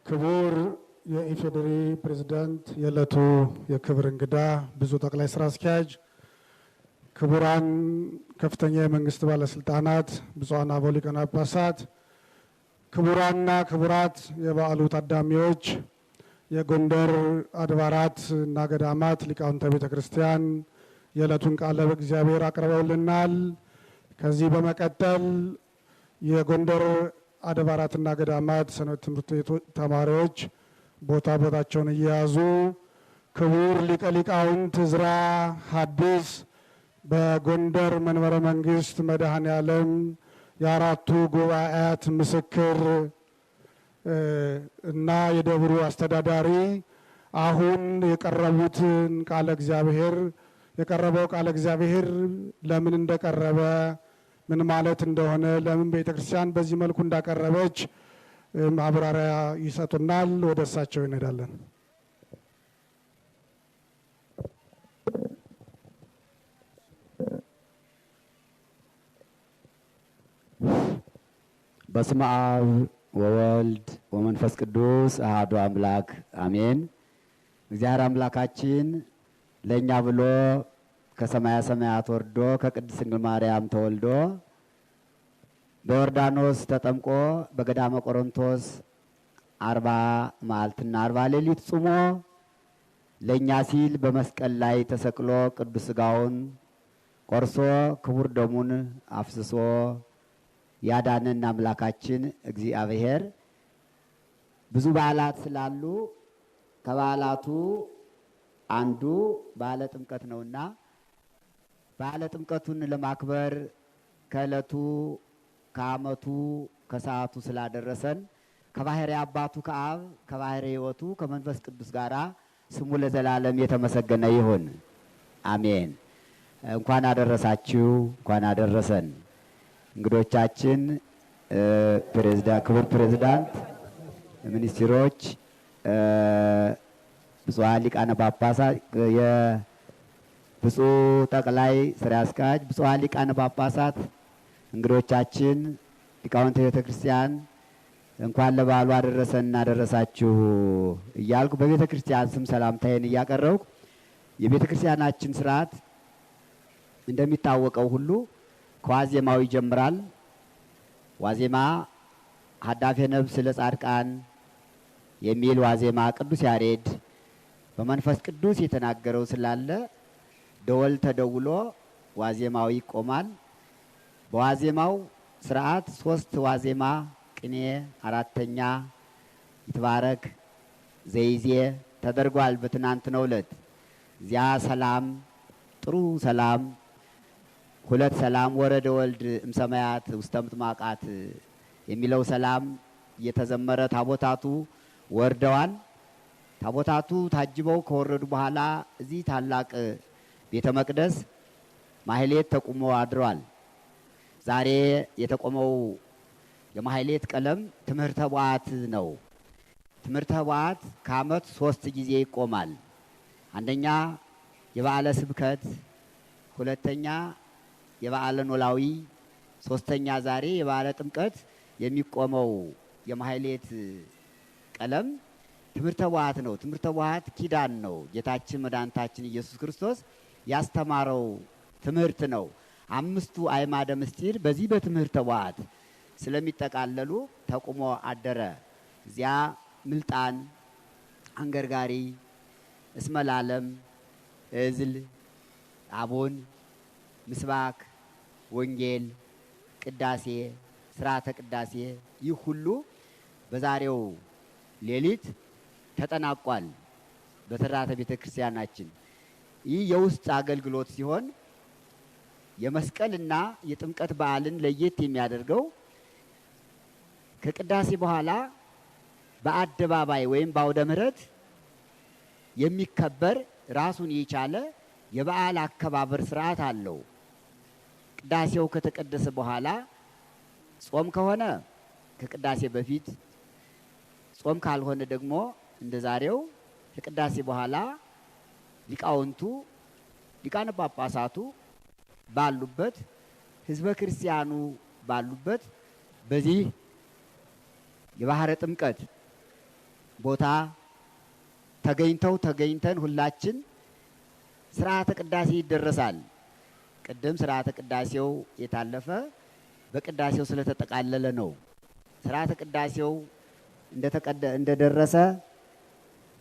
ክቡር የኢፌዴሪ ፕሬዝዳንት የዕለቱ የክብር እንግዳ ብዙ ጠቅላይ ስራ አስኪያጅ፣ ክቡራን ከፍተኛ የመንግስት ባለስልጣናት፣ ብፁዓን አበው ሊቃነ ጳጳሳት፣ ክቡራንና ክቡራት የበዓሉ ታዳሚዎች፣ የጎንደር አድባራት እና ገዳማት ሊቃውንተ ቤተ ክርስቲያን የዕለቱን ቃለ እግዚአብሔር አቅርበውልናል። ከዚህ በመቀጠል የጎንደር አድባራትና ገዳማት ሰንበት ትምህርት ቤት ተማሪዎች ቦታቸውን እየያዙ ክቡር ሊቀ ሊቃውንት ዕዝራ ሐዲስ በጎንደር መንበረ መንግስት መድኃኔ ዓለም የአራቱ ጉባኤያት ምስክር እና የደብሩ አስተዳዳሪ አሁን የቀረበው ቃለ እግዚአብሔር ለምን እንደቀረበ ምን ማለት እንደሆነ ለምን ቤተክርስቲያን በዚህ መልኩ እንዳቀረበች ማብራሪያ ይሰጡናል። ወደ እሳቸው እንሄዳለን። በስመ አብ ወወልድ ወመንፈስ ቅዱስ አሐዱ አምላክ አሜን። እግዚአብሔር አምላካችን ለእኛ ብሎ ከሰማያ ሰማያት ወርዶ ከቅድስት ድንግል ማርያም ተወልዶ በዮርዳኖስ ተጠምቆ በገዳመ ቆሮንቶስ 40 መዓልትና 40 ሌሊት ጾሞ ለእኛ ሲል በመስቀል ላይ ተሰቅሎ ቅዱስ ሥጋውን ቆርሶ ክቡር ደሙን አፍስሶ ያዳነን አምላካችን እግዚአብሔር ብዙ በዓላት ስላሉ ከበዓላቱ አንዱ በዓለ ጥምቀት ነውና በዓለ ጥምቀቱን ለማክበር ከዕለቱ ከዓመቱ ከሰዓቱ ስላደረሰን ከባሕርይ አባቱ ከአብ ከባሕርይ ሕይወቱ ከመንፈስ ቅዱስ ጋራ ስሙ ለዘላለም የተመሰገነ ይሁን፣ አሜን። እንኳን አደረሳችሁ፣ እንኳን አደረሰን። እንግዶቻችን ክቡር ፕሬዝዳንት፣ ሚኒስትሮች፣ ብፁዓን ሊቃነ ጳጳሳት፣ የብፁዕ ጠቅላይ ስራ አስኪያጅ፣ ብፁዓን ሊቃነ ጳጳሳት፣ እንግዶቻችን፣ ሊቃውንተ ቤተ ክርስቲያን እንኳን ለበዓሉ አደረሰን አደረሳችሁ እያልኩ በቤተ ክርስቲያን ስም ሰላምታዬን እያቀረብኩ የቤተ ክርስቲያናችን ስርዓት እንደሚታወቀው ሁሉ ከዋዜማው ይጀምራል። ዋዜማ ሀዳፌ ነፍስ ለጻድቃን የሚል ዋዜማ ቅዱስ ያሬድ በመንፈስ ቅዱስ የተናገረው ስላለ ደወል ተደውሎ ዋዜማው ይቆማል። በዋዜማው ስርዓት 3 ዋዜማ ቅኔ፣ 4ኛ ይትባረክ ዘይዜ ተደርጓል። በትናንትናው ዕለት እዚያ ሰላም ጥሩ ሰላም 2 ሰላም ወረደ ወልድ እምሰማያት ውስተ ምጥማቃት የሚለው ሰላም እየተዘመረ ታቦታቱ ወርደዋል። ታቦታቱ ታጅበው ከወረዱ በኋላ እዚህ ታላቅ ቤተ መቅደስ ማህሌት ተቆሞ አድሯል። ዛሬ የተቆመው የማህሌት ቀለም ትምህርተ ቡዓት ነው። ትምህርተ ቡዓት ከዓመት 3 ጊዜ ይቆማል። አንደኛ የበዓለ ስብከት፣ ሁለተኛ የበዓለ ኖላዊ፣ 3ኛ ዛሬ የበዓለ ጥምቀት የሚቆመው የማህሌት ቀለም ትምህርተ ቡዓት ነው። ትምህርተ ቡዓት ኪዳን ነው። ጌታችን መድኃኒታችን ኢየሱስ ክርስቶስ ያስተማረው ትምህርት ነው። 5ቱ አዕማደ ምስጢር በዚህ በትምህርተ ቡዓት ስለሚጠቃለሉ ተቁሞ አደረ። እዚያ ምልጣን፣ አንገርጋሪ፣ እስመላለም፣ እዝል፣ አቦን፣ ምስባክ፣ ወንጌል፣ ቅዳሴ፣ ስርዓተ ቅዳሴ ይህ ሁሉ በዛሬው ሌሊት ተጠናቋል። በስርዓተ ቤተ ክርስቲያናችን ይህ የውስጥ አገልግሎት ሲሆን የመስቀልና የጥምቀት በዓልን ለየት የሚያደርገው ከቅዳሴ በኋላ በአደባባይ ወይም በአውደ ምሕረት የሚከበር ራሱን የቻለ የበዓል አከባበር ስርዓት አለው። ቅዳሴው ከተቀደሰ በኋላ ጾም ከሆነ ከቅዳሴ በፊት፣ ጾም ካልሆነ ደግሞ እንደዛሬው ከቅዳሴ በኋላ ሊቃውንቱ ሊቃነ ጳጳሳቱ ባሉበት ህዝበ ክርስቲያኑ ባሉበት በዚህ የባህረ ጥምቀት ቦታ ተገኝተን ሁላችን ስርዓተ ቅዳሴ ይደረሳል። ቅድም ስርዓተ ቅዳሴው የታለፈ በቅዳሴው ስለተጠቃለለ ነው። ስርዓተ ቅዳሴው እንደደረሰ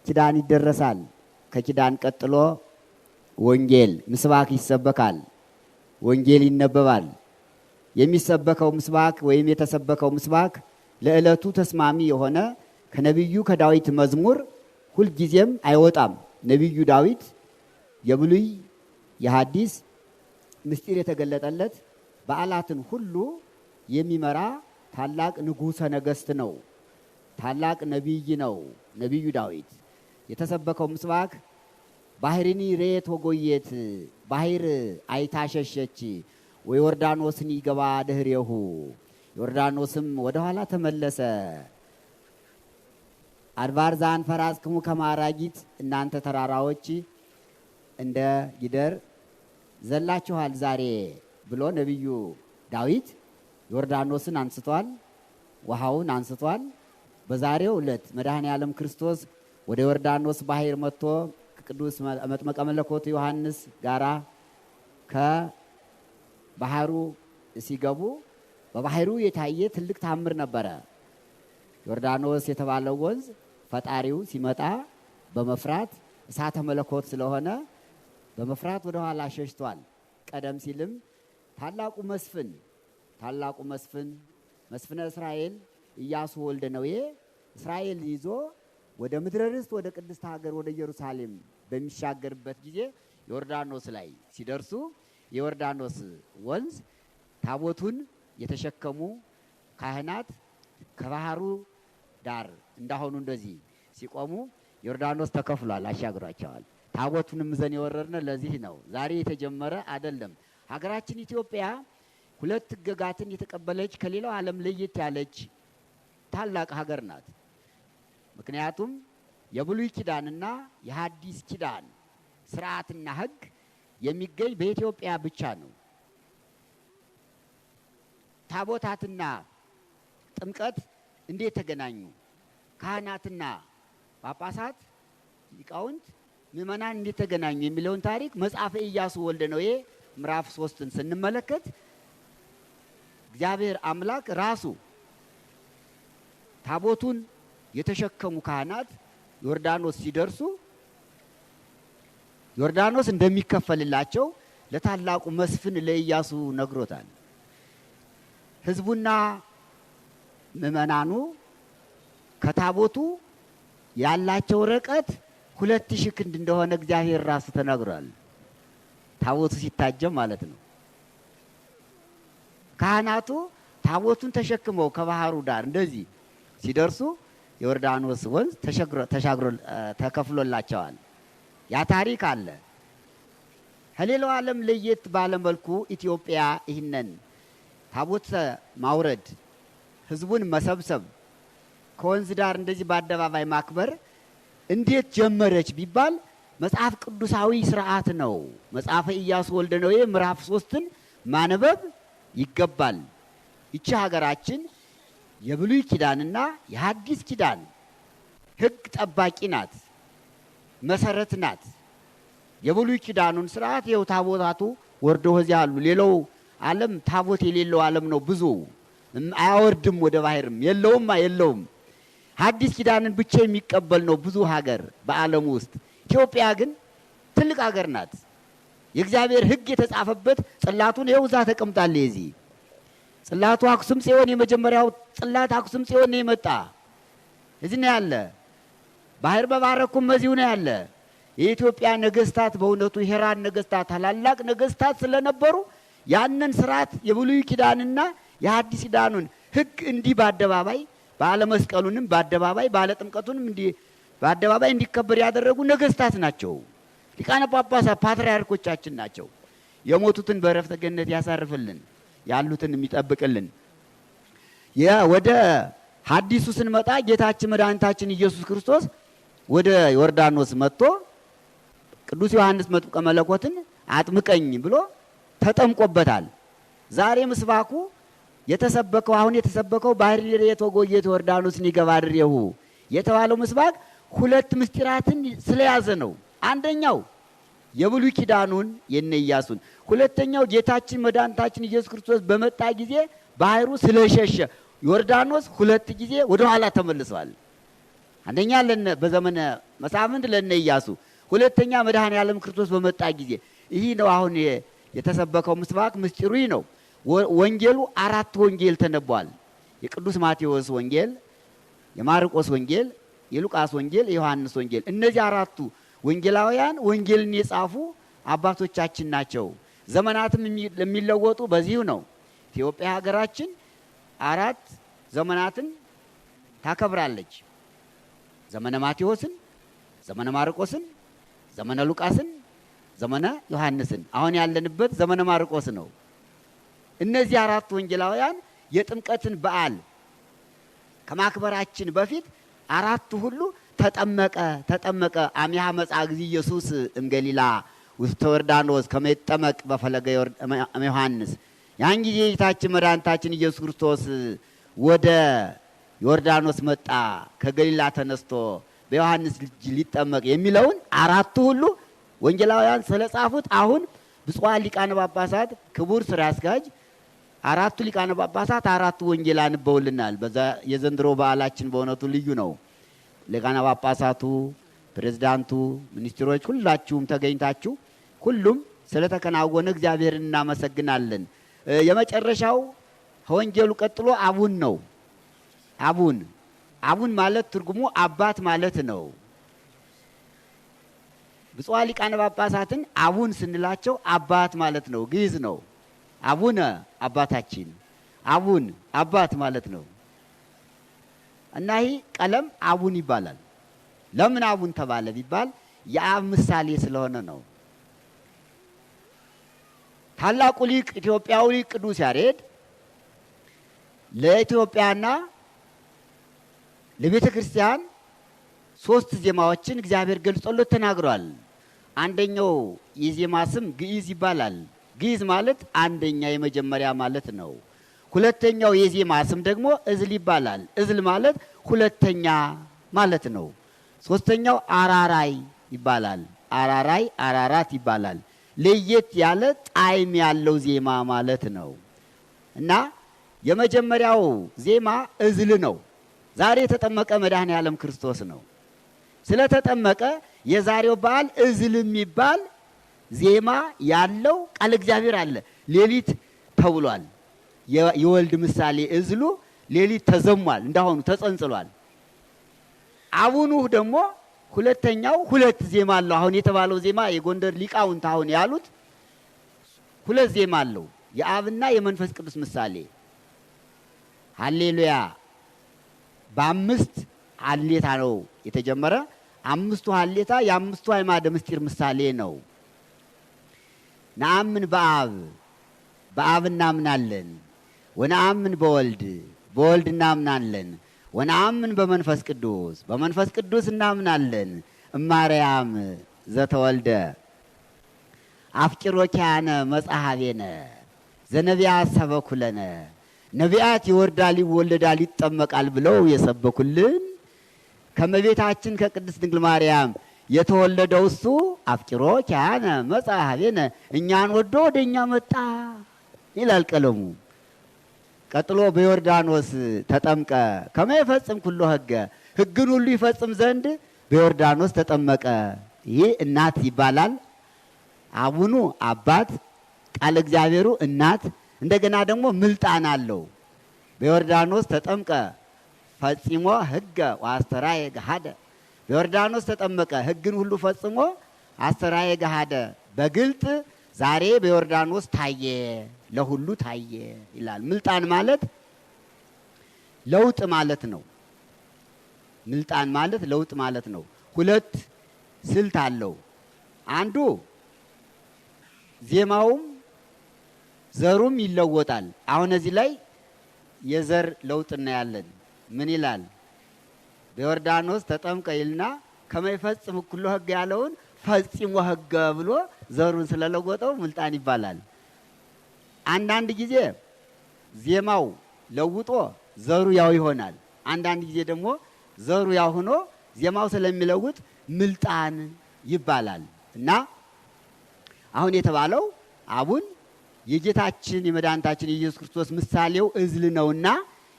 ኪዳን ይደረሳል። ከኪዳን ቀጥሎ ወንጌል ምስባክ ይሰበካል። ወንጌል ይነበባል። የሚሰበከው ምስባክ ወይም የተሰበከው ምስባክ ለዕለቱ ተስማሚ የሆነ ከነቢዩ ከዳዊት መዝሙር ሁልጊዜም አይወጣም። ነቢዩ ዳዊት የብሉይ የሐዲስ ምስጢር የተገለጠለት በዓላትን ሁሉ የሚመራ ታላቅ ንጉሠ ነገሥት ነው። ታላቅ ነቢይ ነው ነቢዩ ዳዊት። የተሰበከው ምስባክ ባህሪኒ ሬት ወጎየት ባህር አይታሸሸች ወዮርዳኖስን ይገባ ድህሬሁ ዮርዳኖስም ወደ ኋላ ተመለሰ። አድባር ዛን ፈራስክሙ ከማራጊት እናንተ ተራራዎች እንደ ጊደር ዘላችኋል ዛሬ ብሎ ነቢዩ ዳዊት ዮርዳኖስን አንስቷል፣ ውሃውን አንስቷል። በዛሬው ዕለት መድኃኔ ዓለም ክርስቶስ ወደ ዮርዳኖስ ባህር መጥቶ ከቅዱስ መጥምቀ መለኮት ዮሐንስ ጋራ ከባህሩ ሲገቡ በባህሩ የታየ ትልቅ ታምር ነበረ። ዮርዳኖስ የተባለው ወንዝ ፈጣሪው ሲመጣ በመፍራት እሳተ መለኮት ስለሆነ በመፍራት ወደ ኋላ ሸሽቷል። ቀደም ሲልም ታላቁ መስፍን መስፍነ እስራኤል ኢያሱ ወልደ ነዌ እስራኤል ይዞ ወደ ምድረ ርስት ወደ ቅድስት ሀገር ወደ ኢየሩሳሌም በሚሻገርበት ጊዜ ዮርዳኖስ ላይ ሲደርሱ የዮርዳኖስ ወንዝ ታቦቱን የተሸከሙ ካህናት ከባህሩ ዳር እንዳሆኑ እንደዚህ ሲቆሙ ዮርዳኖስ ተከፍሏል፣ አሻግሯቸዋል። ታቦቱንም ዘን የወረድነ ለዚህ ነው። ዛሬ የተጀመረ አይደለም። ሀገራችን ኢትዮጵያ ሁለት ሕግጋትን የተቀበለች ከሌላው ዓለም ለየት ያለች ታላቅ ሀገር ናት። ምክንያቱም የብሉይ ኪዳንና የሐዲስ ኪዳን ስርዓትና ሕግ የሚገኝ በኢትዮጵያ ብቻ ነው። ታቦታትና ጥምቀት እንዴት ተገናኙ? ካህናትና ጳጳሳት፣ ሊቃውንት፣ ምእመናን እንዴት ተገናኙ የሚለውን ታሪክ መጽሐፈ ኢያሱ ወልደ ነዌ ምዕራፍ 3ን ስንመለከት እግዚአብሔር አምላክ ራሱ ታቦቱን የተሸከሙ ካህናት ዮርዳኖስ ሲደርሱ ዮርዳኖስ እንደሚከፈልላቸው ለታላቁ መስፍን ለኢያሱ ነግሮታል። ሕዝቡና ምእመናኑ ከታቦቱ ያላቸው ርቀት 2000 ክንድ እንደሆነ እግዚአብሔር ራሱ ተናግሯል። ታቦቱ ሲታጀም ማለት ነው። ካህናቱ ታቦቱን ተሸክመው ከባህሩ ዳር እንደዚህ ሲደርሱ የዮርዳኖስ ወንዝ ተከፍሎላቸዋል። ያ ታሪክ አለ። ከሌላው ዓለም ለየት ባለመልኩ ኢትዮጵያ ይህንን ታቦት ማውረድ፣ ህዝቡን መሰብሰብ፣ ከወንዝ ዳር እንደዚህ በአደባባይ ማክበር እንዴት ጀመረች ቢባል መጽሐፍ ቅዱሳዊ ስርዓት ነው። መጽሐፈ ኢያሱ ወልደ ነዌ ምዕራፍ 3ን ማንበብ ይገባል። ይቺ ሀገራችን የብሉይ ኪዳንና የሐዲስ ኪዳን ሕግ ጠባቂ ናት፣ መሰረት ናት። የብሉይ ኪዳኑን ስርዓት ይኸው ታቦታቱ ወርደው እዚያ አሉ። ሌላው ዓለም ታቦት የሌለው ዓለም ነው። ብዙ አያወርድም፣ ወደ ባህርም የለውም። ሐዲስ ኪዳንን ብቻ የሚቀበል ነው ብዙ ሀገር በዓለም ውስጥ። ኢትዮጵያ ግን ትልቅ ሀገር ናት። የእግዚአብሔር ሕግ የተጻፈበት ጽላቱን ይኸው እዛ ተቀምጣለች። እዚህ ጽላቱ አክሱም ጽዮን የመጀመሪያው ጽላት አክሱም ጽዮን ነው የመጣ እዚህ ነው ያለ። ባህር በባረኩም እዚሁ ነው ያለ። የኢትዮጵያ ነገስታት በእውነቱ ሄራን ነገስታት ታላላቅ ነገስታት ስለነበሩ ያንን ስርዓት የብሉይ ኪዳንና የሐዲስ ኪዳኑን ሕግ እንዲህ በአደባባይ ባለ መስቀሉንም በአደባባይ ባለ ጥምቀቱንም እንዲህ በአደባባይ እንዲከበር ያደረጉ ነገስታት ናቸው። ሊቃነ ጳጳሳት ፓትርያርኮቻችን ናቸው። የሞቱትን በዕረፍተ ገነት ያሳርፍልን፣ ያሉትን የሚጠብቅልን። ወደ ሐዲሱ ስንመጣ ጌታችን መድኃኒታችን ኢየሱስ ክርስቶስ ወደ ዮርዳኖስ መጥቶ ቅዱስ ዮሐንስ መጥምቀ መለኮትን አጥምቀኝ ብሎ ተጠምቆበታል። ዛሬ ምስባኩ የተሰበከው አሁን የተሰበከው ባህር ሬት ወጎየት ዮርዳኖስን ይገባ ድሬሁ የተባለው ምስባክ ሁለት ምስጢራትን ስለያዘ ነው። አንደኛው የብሉይ ኪዳኑን የነ ኢያሱን፣ ሁለተኛው ጌታችን መድኃኒታችን ኢየሱስ ክርስቶስ በመጣ ጊዜ ባህሩ ስለሸሸ ዮርዳኖስ ሁለት ጊዜ ወደ ኋላ ተመልሷል። አንደኛ በዘመነ መሳፍንት ለነ ኢያሱ፣ ሁለተኛ መድኃኔ ዓለም ክርስቶስ በመጣ ጊዜ። ይህ ነው አሁን የተሰበከው ምስባክ። ምስጢሩ ይህ ነው። ወንጌሉ 4 ወንጌል ተነቧል። የቅዱስ ማቴዎስ ወንጌል፣ የማርቆስ ወንጌል፣ የሉቃስ ወንጌል፣ የዮሐንስ ወንጌል። እነዚህ 4ቱ ወንጌላውያን ወንጌልን የጻፉ አባቶቻችን ናቸው። ዘመናትም የሚለወጡ በዚሁ ነው። ኢትዮጵያ ሀገራችን 4 ዘመናትን ታከብራለች። ዘመነ ማቴዎስን፣ ዘመነ ማርቆስን፣ ዘመነ ሉቃስን፣ ዘመነ ዮሐንስን። አሁን ያለንበት ዘመነ ማርቆስ ነው። እነዚህ 4 ወንጌላውያን የጥምቀትን በዓል ከማክበራችን በፊት 4ቱ ሁሉ ተጠመቀ አሚሃ መጻ ጊዜ ኢየሱስ እምገሊላ ውስተ ዮርዳኖስ ከመ ይጠመቅ በፈለገ ዮሐንስ። ያን ጊዜ ጌታችን መድኃኒታችን ኢየሱስ ክርስቶስ ወደ ዮርዳኖስ መጣ፣ ከገሊላ ተነስቶ በዮሐንስ ልጅ ሊጠመቅ የሚለውን 4ቱ ሁሉ ወንጌላውያን ስለጻፉት አሁን ብፁዓን ሊቃነ ጳጳሳት ክቡር ስራ አስኪያጅ 4ቱ ሊቃነ ጳጳሳት 4ቱ ወንጌል አንበውልናል። በዛ የዘንድሮ በዓላችን በእውነቱ ልዩ ነው። ሊቃነ ጳጳሳቱ፣ ፕሬዝዳንቱ፣ ሚኒስትሮች ሁላችሁም ተገኝታችሁ ሁሉም ስለተከናወነ እግዚአብሔርን እናመሰግናለን። የመጨረሻው ከወንጌሉ ቀጥሎ አቡን ነው። አቡን ማለት ትርጉሙ አባት ማለት ነው። ብፁዓን ሊቃነ ጳጳሳትን አቡን ስንላቸው አባት ማለት ነው። ግዕዝ ነው። አቡነ አባታችን፣ አቡን አባት ማለት ነው። እና ይህ ቀለም አቡን ይባላል። ለምን አቡን ተባለ ቢባል የአብ ምሳሌ ስለሆነ ነው። ታላቁ ሊቅ ኢትዮጵያዊ ሊቅ ቅዱስ ያሬድ ለኢትዮጵያና ለቤተ ክርስቲያን 3 ዜማዎችን እግዚአብሔር ገልጾለት ተናግሯል። አንደኛው የዜማ ስም ግዕዝ ይባላል። ግዕዝ ማለት አንደኛ የመጀመሪያ ማለት ነው። ሁለተኛው የዜማ ስም ደግሞ እዝል ይባላል። እዝል ማለት ሁለተኛ ማለት ነው። ሶስተኛው አራራይ ይባላል። አራራይ አራራት ይባላል። ለየት ያለ ጣዕም ያለው ዜማ ማለት ነው። እና የመጀመሪያው ዜማ እዝል ነው። ዛሬ የተጠመቀ መድኃኔ ዓለም ክርስቶስ ነው። ስለተጠመቀ የዛሬው በዓል እዝል የሚባል ዜማ ያለው ቃል እግዚአብሔር አለ። ሌሊት ተብሏል። የወልድ ምሳሌ እዝሉ ሌሊት ተዘሟል፣ እንዳሁኑ ተጸንጽሏል። አቡኑ ደግሞ ሁለተኛው 2 ዜማ አለው። አሁን የተባለው ዜማ የጎንደር ሊቃውንት አሁን ያሉት 2 ዜማ አለው። የአብና የመንፈስ ቅዱስ ምሳሌ ሃሌሉያ በ5 ሀሌታ ነው የተጀመረ። 5ቱ ሀሌታ የ5ቱ አዕማደ ምስጢር ምሳሌ ነው። ነአምን በአብ እናምናለን፣ ወነአምን በወልድ እናምናለን፣ ወነአምን በመንፈስ ቅዱስ እናምናለን። እማርያም ዘተወልደ አፍቂሮኪያነ መጽሐቤነ ዘነቢያት ሰበኩለነ። ነቢያት ይወርዳል ይወለዳል ይጠመቃል ብለው የሰበኩልን ከመቤታችን ከቅድስት ድንግል ማርያም የተወለደው እሱ አፍቂሮኪያነ መጽሐቤነ እኛን ወዶ ወደኛ መጣ ይላል ቀለሙ። ቀጥሎ በዮርዳኖስ ተጠምቀ ከመ ይፈጽም ኩሎ ሕግን ሁሉ ይፈጽም ዘንድ በዮርዳኖስ ተጠመቀ። ይህ እናት ይባላል። አቡኑ አባት፣ ቃል እግዚአብሔሩ እናት። እንደገና ደግሞ ምልጣን አለው። በዮርዳኖስ ተጠምቀ ፈጽሞ ሕገ ወአስተርአየ ገሃደ። በዮርዳኖስ ተጠመቀ ሕግን ሁሉ ፈጽሞ አስተርአየ ገሃደ በግልጥ ዛሬ በዮርዳኖስ ታየ፣ ለሁሉ ታየ ይላል። ምልጣን ማለት ለውጥ ማለት ነው። ምልጣን ማለት ለውጥ ማለት ነው። 2 ስልት አለው። አንዱ ዜማውም ዘሩም ይለወጣል። አሁን እዚህ ላይ የዘር ለውጥ እናያለን። ምን ይላል? በዮርዳኖስ ተጠምቀ ይልና ከመ ይፈጽም ኩሎ ሕግ ያለውን ፈጽሞ ሕገ ብሎ ዘሩን ስለለወጠው ምልጣን ይባላል። አንዳንድ ጊዜ ዜማው ለውጦ ዘሩ ያው ይሆናል። አንዳንድ ጊዜ ደግሞ ዘሩ ያው ሆኖ ዜማው ስለሚለውጥ ምልጣን ይባላል። እና አሁን የተባለው አቡን የጌታችን የመድኃኒታችን የኢየሱስ ክርስቶስ ምሳሌው እዝል ነውና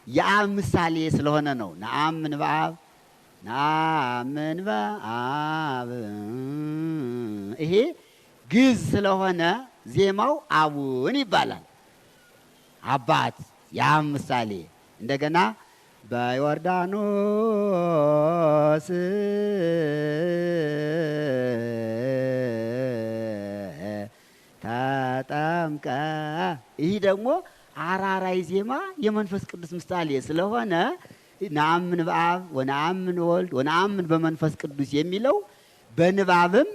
የአብ ምሳሌ ስለሆነ ነው። ነአምን በአብ ነአምን በአብ ይሄ ግዕዝ ስለሆነ ዜማው አቡን ይባላል። አባት የአብ ምሳሌ። እንደገና በዮርዳኖስ ተጠምቀ። ይህ ደግሞ አራራይ ዜማ የመንፈስ ቅዱስ ምሳሌ ስለሆነ ነአምን በአብ ወነአምን ወልድ ወነአምን በመንፈስ ቅዱስ የሚለው በንባብም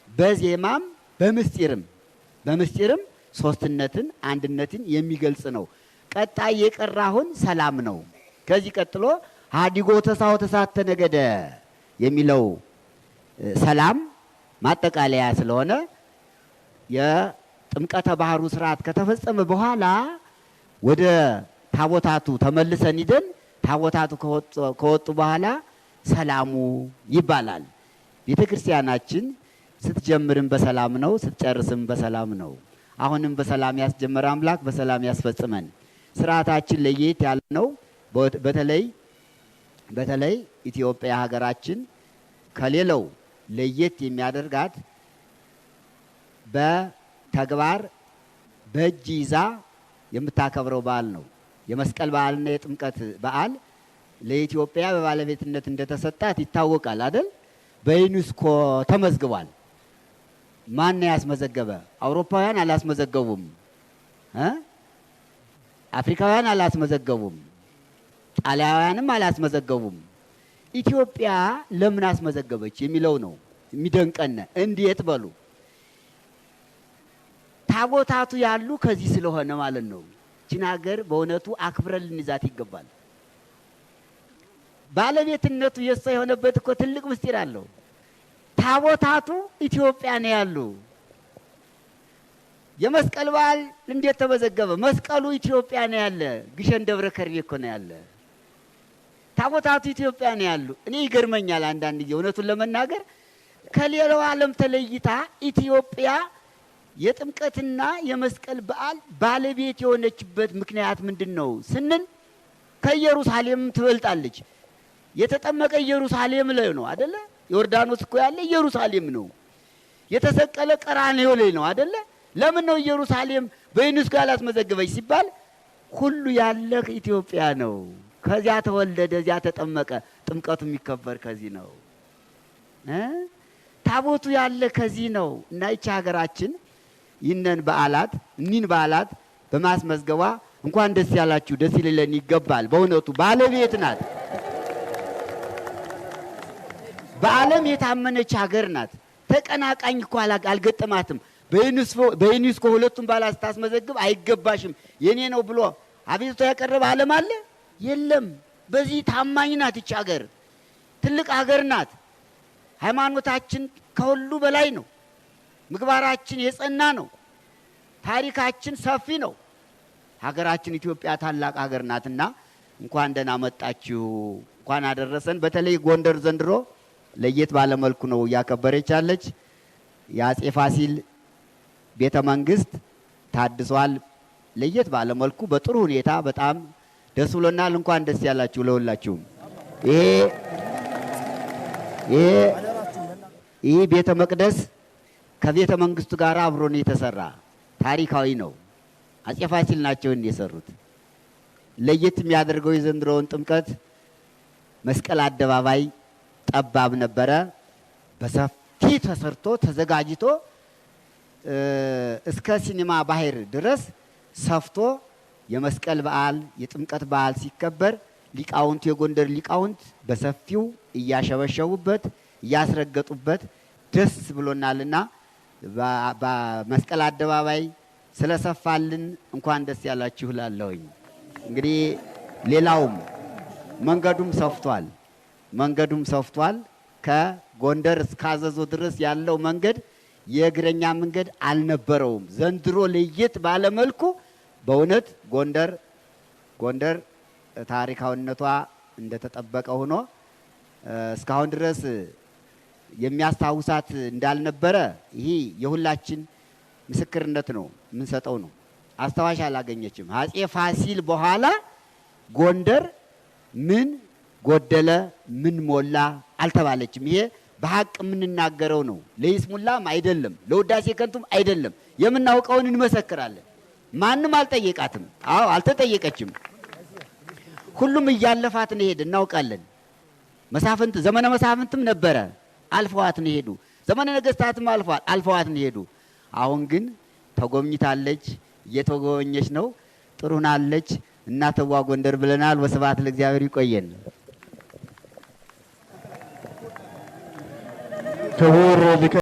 በዜማም በምስጢርም ሶስትነትን አንድነትን የሚገልጽ ነው። ቀጣይ የቀራሁን ሰላም ነው። ከዚህ ቀጥሎ ሀዲጎ ተሳው ተሳተ ነገደ የሚለው ሰላም ማጠቃለያ ስለሆነ የጥምቀተ ባህሩ ስርዓት ከተፈጸመ በኋላ ወደ ታቦታቱ ተመልሰን ሂደን ታቦታቱ ከወጡ በኋላ ሰላሙ ይባላል። ቤተ ክርስቲያናችን ስትጀምርም በሰላም ነው፣ ስትጨርስም በሰላም ነው። አሁንም በሰላም ያስጀመረ አምላክ በሰላም ያስፈጽመን። ስርዓታችን ለየት ያለ ነው። በተለይ ኢትዮጵያ ሀገራችን ከሌላው ለየት የሚያደርጋት በተግባር በእጅ ይዛ የምታከብረው በዓል ነው። የመስቀል በዓልና የጥምቀት በዓል ለኢትዮጵያ በባለቤትነት እንደተሰጣት ይታወቃል አይደል? በዩኔስኮ ተመዝግቧል። ማን ያስመዘገበ? አውሮፓውያን አላስመዘገቡም። አፍሪካውያን አላስመዘገቡም። ጣሊያውያንም አላስመዘገቡም። ኢትዮጵያ ለምን አስመዘገበች የሚለው ነው የሚደንቀን። እንዴት በሉ። ታቦታቱ ያሉ ከዚህ ስለሆነ ማለት ነው። ይህችን ሀገር በእውነቱ አክብረን ልንይዛት ይገባል። ባለቤትነቱ የሷ የሆነበት እኮ ትልቅ ምስጢር አለው። ታቦታቱ ኢትዮጵያ ነው ያሉ። የመስቀል በዓል እንዴት ተመዘገበ? መስቀሉ ኢትዮጵያ ነው ያለ። ግሸን ደብረ ከርቤ እኮ ነው ያለ። ታቦታቱ ኢትዮጵያ ነው ያሉ። እኔ ይገርመኛል አንዳንድ ጊዜ እውነቱን ለመናገር ከሌላው ዓለም ተለይታ ኢትዮጵያ የጥምቀትና የመስቀል በዓል ባለቤት የሆነችበት ምክንያት ምንድን ነው ስንል ከኢየሩሳሌም ትበልጣለች። የተጠመቀ ኢየሩሳሌም ላይ ነው አይደለ? ዮርዳኖስ እኮ ያለ ኢየሩሳሌም ነው። የተሰቀለ ቀራንዮ ላይ ነው አይደለ? ለምን ነው ኢየሩሳሌም በዩኔስኮ ያላስመዘገበች ሲባል ሁሉ ያለ ኢትዮጵያ ነው። ከዚያ ተወለደ፣ እዚያ ተጠመቀ። ጥምቀቱ የሚከበር ከዚህ ነው። ታቦቱ ያለ ከዚህ ነው። እና ይቺ ሀገራችን እኒህን በዓላት በማስመዝገቧ እንኳን ደስ ያላችሁ፣ ደስ ይለን ይገባል። በእውነቱ ባለቤት ናት። በዓለም የታመነች ሀገር ናት። ተቀናቃኝ እኮ አልገጠማትም። በዩኔስኮ ሁለቱም በዓላት ስታስመዘግብ አይገባሽም የኔ ነው ብሎ አቤቱታ ያቀረበ ዓለም አለ? የለም። በዚህ ታማኝ ናት ይች ሀገር። ትልቅ ሀገር ናት። ሃይማኖታችን ከሁሉ በላይ ነው። ምግባራችን የጸና ነው። ታሪካችን ሰፊ ነው። ሀገራችን ኢትዮጵያ ታላቅ ሀገር ናትና እንኳን ደህና መጣችሁ፣ እንኳን አደረሰን። በተለይ ጎንደር ዘንድሮ ለየት ባለ መልኩ ነው እያከበረች ያለች። የአጼ ፋሲል ቤተ መንግስት ታድሷል። ለየት ባለ መልኩ በጥሩ ሁኔታ በጣም ደስ ብሎናል። እንኳን ደስ ያላችሁ ለሁላችሁም። ይህ ቤተ መቅደስ ከቤተ መንግስቱ ጋር አብሮ ነው የተሰራ። ታሪካዊ ነው። አጼ ፋሲል ናቸው የሰሩት። ለየት የሚያደርገው የዘንድሮውን ጥምቀት መስቀል አደባባይ ጠባብ ነበረ። በሰፊ ተሰርቶ ተዘጋጅቶ እስከ ሲኒማ ባህር ድረስ ሰፍቶ የመስቀል በዓል የጥምቀት በዓል ሲከበር ሊቃውንቱ የጎንደር ሊቃውንት በሰፊው እያሸበሸቡበት እያስረገጡበት ደስ ብሎናልና በመስቀል አደባባይ ስለሰፋልን እንኳን ደስ ያላችሁ እላለሁኝ። እንግዲህ ሌላውም መንገዱም ሰፍቷል። ከጎንደር እስከ አዘዞ ድረስ ያለው መንገድ የእግረኛ መንገድ አልነበረውም። ዘንድሮ ለየት ባለ መልኩ በእውነት ጎንደር ታሪካዊነቷ እንደተጠበቀ ሆኖ እስካሁን ድረስ የሚያስታውሳት እንዳልነበረ ይሄ የሁላችን ምስክርነት ነው፣ የምንሰጠው ነው። አስታዋሽ አላገኘችም። አፄ ፋሲል በኋላ ጎንደር ምን ጎደለ ምን ሞላ አልተባለችም። ይሄ በሐቅ የምንናገረው ነው። ለይስሙላም አይደለም፣ ለውዳሴ ከንቱም አይደለም። የምናውቀውን እንመሰክራለን። ማንም አልጠየቃትም። አዎ አልተጠየቀችም። ሁሉም እያለፋት ነው ሄደ፣ እናውቃለን። መሳፍንት ዘመነ መሳፍንትም ነበረ፣ አልፈዋት ነው ሄዱ። ዘመነ ነገስታትም አልፈዋት ነው ሄዱ። አሁን ግን ተጎብኝታለች፣ እየተጎበኘች ነው። ጥሩ ናለች። እናትዋ ጎንደር ብለናል። ወስብሐት ለእግዚአብሔር። ይቆየን። ክቡር